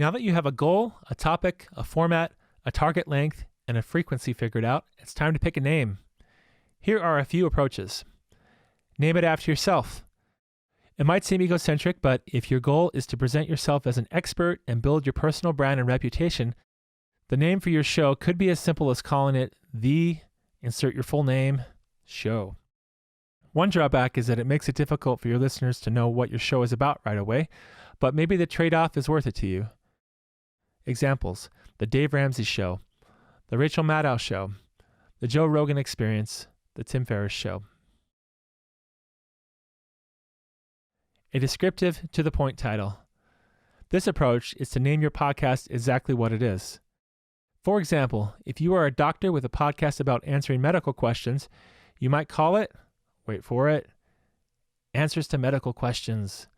Now that you have a goal, a topic, a format, a target length, and a frequency figured out, it's time to pick a name. Here are a few approaches. Name it after yourself. It might seem egocentric, but if your goal is to present yourself as an expert and build your personal brand and reputation, the name for your show could be as simple as calling it the, insert your full name, show. One drawback is that it makes it difficult for your listeners to know what your show is about right away, but maybe the trade-off is worth it to you. Examples: The Dave Ramsey Show, The Rachel Maddow Show, The Joe Rogan Experience, The Tim Ferriss Show. A descriptive, to-the-point title. This approach is to name your podcast exactly what it is. For example, if you are a doctor with a podcast about answering medical questions, you might call it, wait for it, Answers to Medical Questions.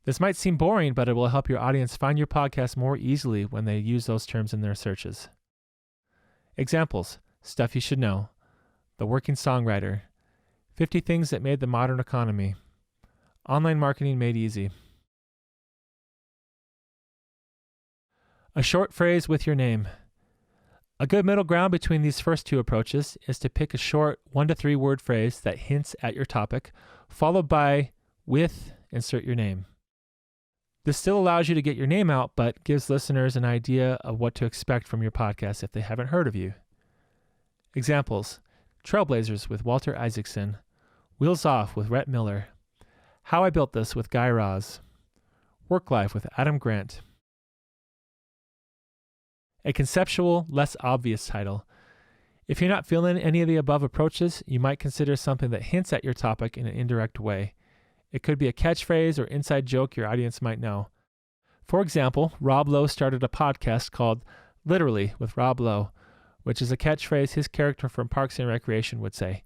This might seem boring, but it will help your audience find your podcast more easily when they use those terms in their searches. Examples: Stuff You Should Know, The Working Songwriter, 50 Things That Made the Modern Economy, Online Marketing Made Easy. A short phrase with your name. A good middle ground between these first two approaches is to pick a short 1 to 3 word phrase that hints at your topic, followed by with, insert your name. This still allows you to get your name out, but gives listeners an idea of what to expect from your podcast if they haven't heard of you. Examples: Trailblazers with Walter Isaacson, Wheels Off with Rhett Miller, How I Built This with Guy Raz, Work Life with Adam Grant. A conceptual, less obvious title. If you're not feeling any of the above approaches, you might consider something that hints at your topic in an indirect way. It could be a catchphrase or inside joke your audience might know. For example, Rob Lowe started a podcast called Literally with Rob Lowe, which is a catchphrase his character from Parks and Recreation would say.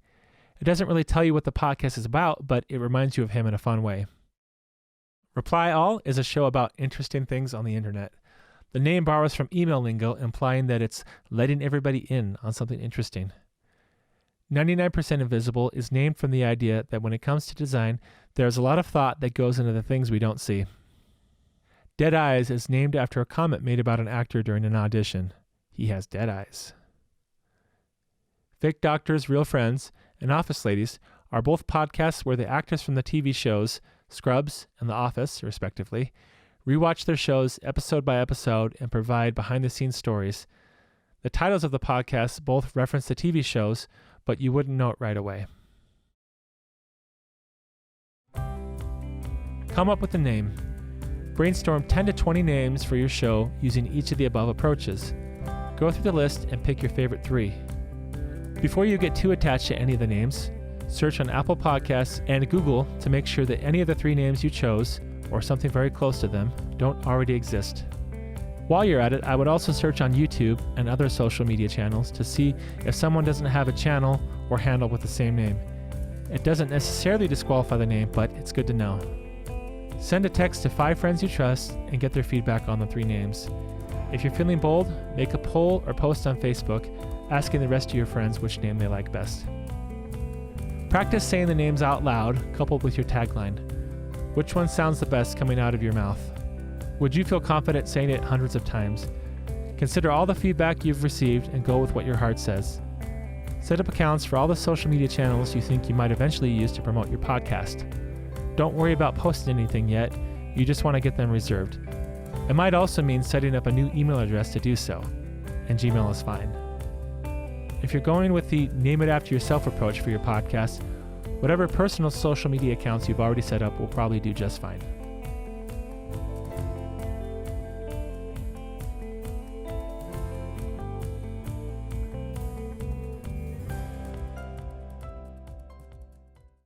It doesn't really tell you what the podcast is about, but it reminds you of him in a fun way. Reply All is a show about interesting things on the internet. The name borrows from email lingo, implying that it's letting everybody in on something interesting. 99% Invisible is named from the idea that when it comes to design, there's a lot of thought that goes into the things we don't see. Dead Eyes is named after a comment made about an actor during an audition. He has dead eyes. Fake Doctors, Real Friends, and Office Ladies are both podcasts where the actors from the TV shows Scrubs and The Office, respectively, rewatch their shows episode by episode and provide behind-the-scenes stories. The titles of the podcasts both reference the TV shows, but you wouldn't know it right away. Come up with a name. Brainstorm 10 to 20 names for your show using each of the above approaches. Go through the list and pick your favorite 3. Before you get too attached to any of the names, search on Apple Podcasts and Google to make sure that any of the 3 names you chose, or something very close to them, don't already exist. While you're at it, I would also search on YouTube and other social media channels to see if someone doesn't have a channel or handle with the same name. It doesn't necessarily disqualify the name, but it's good to know. Send a text to 5 friends you trust and get their feedback on the 3 names. If you're feeling bold, make a poll or post on Facebook asking the rest of your friends which name they like best. Practice saying the names out loud, coupled with your tagline. Which one sounds the best coming out of your mouth? Would you feel confident saying it hundreds of times? Consider all the feedback you've received and go with what your heart says. Set up accounts for all the social media channels you think you might eventually use to promote your podcast. Don't worry about posting anything yet, you just want to get them reserved. It might also mean setting up a new email address to do so, and Gmail is fine. If you're going with the name it after yourself approach for your podcast, whatever personal social media accounts you've already set up will probably do just fine.